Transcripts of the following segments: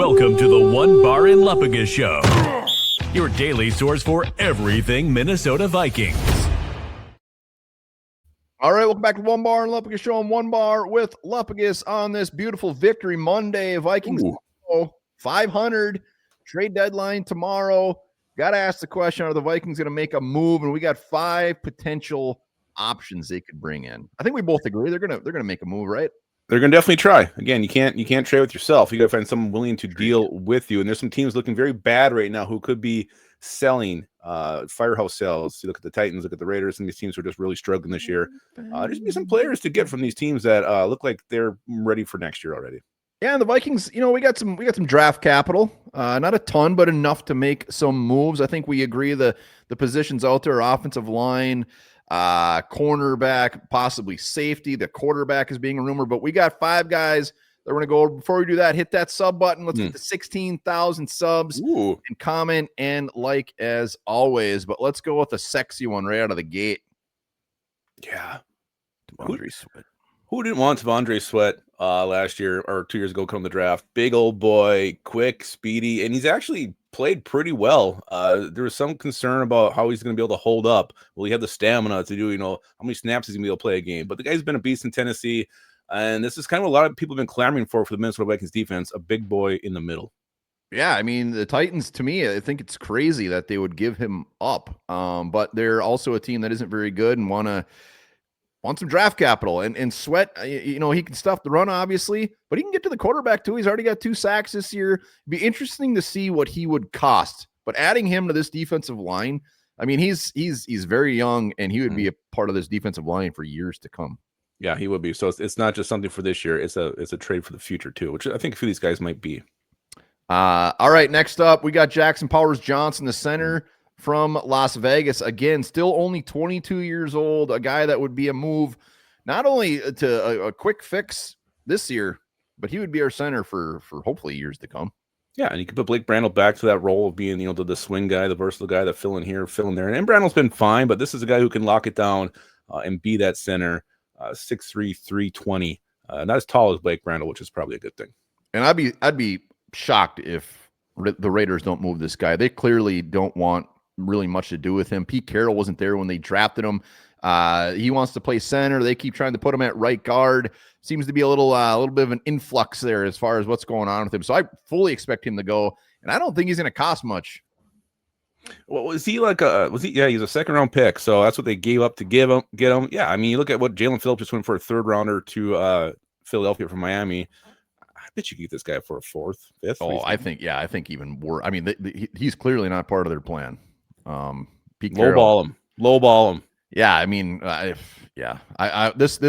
Welcome to the Onebar and Lupagus Show, your daily source for everything Minnesota Vikings. All right, welcome back to Onebar and Lupagus Show on Onebar with Lupagus on this beautiful Victory Monday. Vikings 500, trade deadline tomorrow. Got to ask the question, are the Vikings going to make a move? And we got 5 potential options they could bring in. I think we both agree they're going to make a move, right? They're going to definitely try. Again, you can't trade with yourself. You got to find someone willing to deal with you. And there's some teams looking very bad right now who could be selling firehouse sales. You look at the Titans, look at the Raiders, and these teams are just really struggling this year. There's be some players to get from these teams that look like they're ready for next year already. Yeah, and the Vikings, we got some draft capital. Not a ton, but enough to make some moves. I think we agree the positions out there are offensive line, cornerback, possibly safety. The quarterback is being rumored, but we got 5 guys that we're going to go. Before we do that, hit that sub button. Let's get to 16,000 subs and comment and like as always. But let's go with a sexy one right out of the gate. Yeah. T'Vondre Sweat. Who didn't want T'Vondre Sweat last year or 2 years ago come the draft? Big old boy, quick, speedy, and he's actually played pretty well. There was some concern about how he's going to be able to hold up. Will he have the stamina to do, how many snaps is he going to be able to play a game? But the guy's been a beast in Tennessee, and this is kind of a lot of people have been clamoring for the Minnesota Vikings defense, a big boy in the middle. Yeah, I mean, the Titans, to me, I think it's crazy that they would give him up. But they're also a team that isn't very good and want some draft capital. And Sweat, he can stuff the run, obviously, but he can get to the quarterback, too. He's already got 2 sacks this year. It'd be interesting to see what he would cost. But adding him to this defensive line, I mean, he's very young, and he would be a part of this defensive line for years to come. Yeah, he would be. So it's not just something for this year. It's a trade for the future, too, which I think a few of these guys might be. All right, next up, we got Jackson Powers Johnson, the center from Las Vegas. Again, still only 22 years old, a guy that would be a move not only to a quick fix this year, but he would be our center for hopefully years to come. Yeah, and you can put Blake Brandel back to that role of being, the swing guy, the versatile guy, the fill in here, fill in there. And Brandel's been fine, but this is a guy who can lock it down and be that center, 6'3", 320. Not as tall as Blake Brandel, which is probably a good thing. And I'd be shocked if the Raiders don't move this guy. They clearly don't want really much to do with him. Pete Carroll wasn't there when they drafted him. He wants to play center. They keep trying to put him at right guard. Seems to be a little bit of an influx there as far as what's going on with him. So I fully expect him to go, and I don't think he's going to cost much. Well, was he Yeah, he's a 2nd round pick, so that's what they gave up to get him. Yeah, I mean, you look at what Jalen Phillips just went for a 3rd rounder to Philadelphia from Miami. I bet you could get this guy for a 4th, 5th. Oh, I think even worse. I mean, he's clearly not part of their plan. Pete Lowball him. Yeah, I mean, this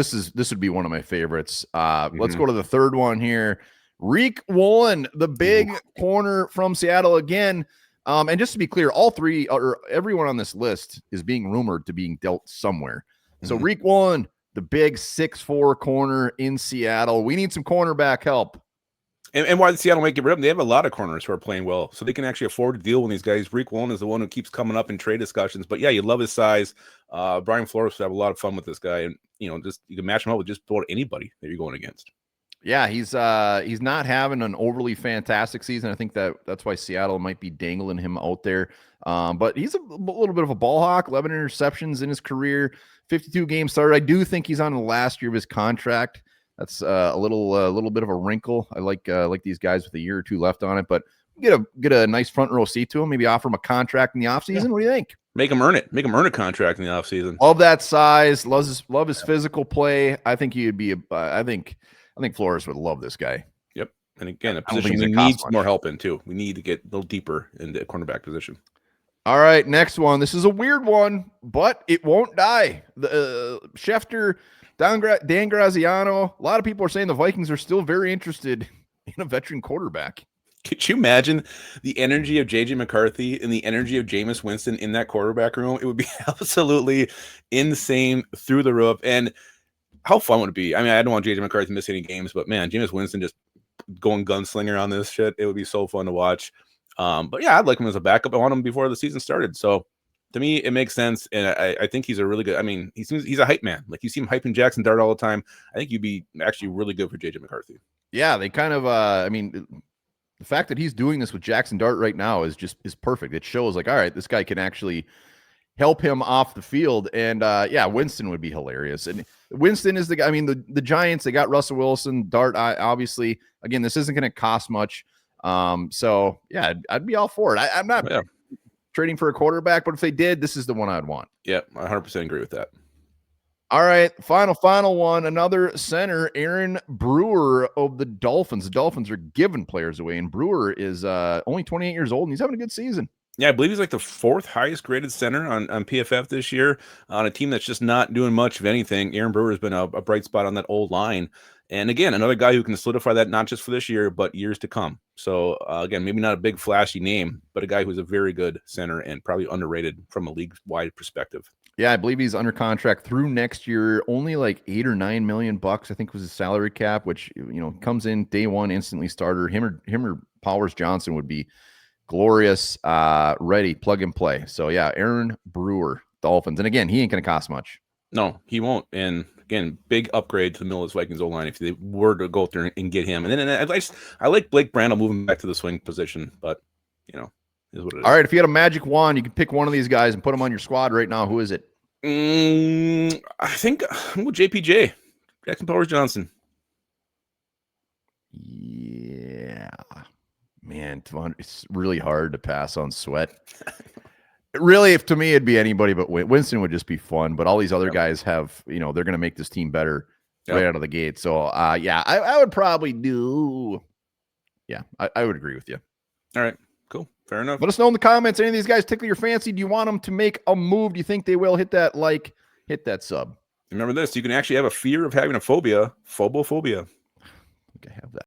would be one of my favorites. Let's go to the 3rd one here. Riq Woolen, the big corner from Seattle again. And just to be clear, all 3 or everyone on this list is being rumored to being dealt somewhere. So Riq Woolen, the big 6'4" corner in Seattle. We need some cornerback help. And why did Seattle make it rid of them? They have a lot of corners who are playing well, so they can actually afford to deal with these guys. Riq Woolen is the one who keeps coming up in trade discussions. But yeah, you love his size. Brian Flores would have a lot of fun with this guy, and you can match him up with just about anybody that you're going against. Yeah, he's not having an overly fantastic season. I think that's why Seattle might be dangling him out there. But he's a little bit of a ball hawk. 11 interceptions in his career, 52 games started. I do think he's on the last year of his contract. That's a little bit of a wrinkle. I like these guys with a year or 2 left on it, but get a nice front row seat to him. Maybe offer him a contract in the offseason. Yeah. What do you think? Make him earn it. Make him earn a contract in the offseason. Love that size. Love his physical play. I think he would be I think Flores would love this guy. Yep. And again, a position we need more help in too. We need to get a little deeper in the cornerback position. All right, next one. This is a weird one, but it won't die. The Schefter. Dan Graziano, a lot of people are saying the Vikings are still very interested in a veteran quarterback. Could you imagine the energy of J.J. McCarthy and the energy of Jameis Winston in that quarterback room? It would be absolutely insane through the roof. And how fun would it be? I mean, I don't want J.J. McCarthy to miss any games, but man, Jameis Winston just going gunslinger on this shit. It would be so fun to watch. But yeah, I'd like him as a backup. I want him before the season started. So to me, it makes sense, and I think he's a really good. I mean, he's a hype man. Like you see him hyping Jackson Dart all the time. I think you'd be actually really good for JJ McCarthy. Yeah, they kind of. I mean, The fact that he's doing this with Jackson Dart right now is perfect. It shows like, all right, this guy can actually help him off the field. And yeah, Winston would be hilarious. And Winston is the guy. I mean, the Giants, they got Russell Wilson, Dart. Obviously, again, this isn't going to cost much. So yeah, I'd be all for it. I'm not trading for a quarterback, but if they did, this is the one I'd want. Yeah, I 100% agree with that. All right, final one. Another center, Aaron Brewer of the Dolphins. The Dolphins are giving players away, and Brewer is only 28 years old, and he's having a good season. Yeah, I believe he's like the 4th highest graded center on PFF this year on a team that's just not doing much of anything. Aaron Brewer has been a bright spot on that old line. And again, another guy who can solidify that not just for this year, but years to come. So again, maybe not a big flashy name, but a guy who's a very good center and probably underrated from a league-wide perspective. Yeah, I believe he's under contract through next year. Only like $8 or $9 million, I think, was his salary cap, which comes in day one, instantly starter. Him or Powers Johnson would be glorious, ready, plug and play. So yeah, Aaron Brewer, Dolphins, and again, he ain't going to cost much. No, he won't. And again, big upgrade to the Minnesota Vikings O-line if they were to go there and get him. And then I like Blake Brandel moving back to the swing position, but is what it is. All right, if you had a magic wand, you could pick one of these guys and put them on your squad right now. Who is it? I think JPJ, Jackson Powers Johnson. Yeah, man, it's really hard to pass on Sweat. Really, if to me, it'd be anybody but Winston would just be fun. But all these other guys have, they're going to make this team better right out of the gate. So, yeah, I would probably do. Yeah, I would agree with you. All right, cool, fair enough. Let us know in the comments. Any of these guys tickle your fancy? Do you want them to make a move? Do you think they will? Hit that like, hit that sub. Remember this: you can actually have a fear of having a phobia, phobophobia. I think I have that.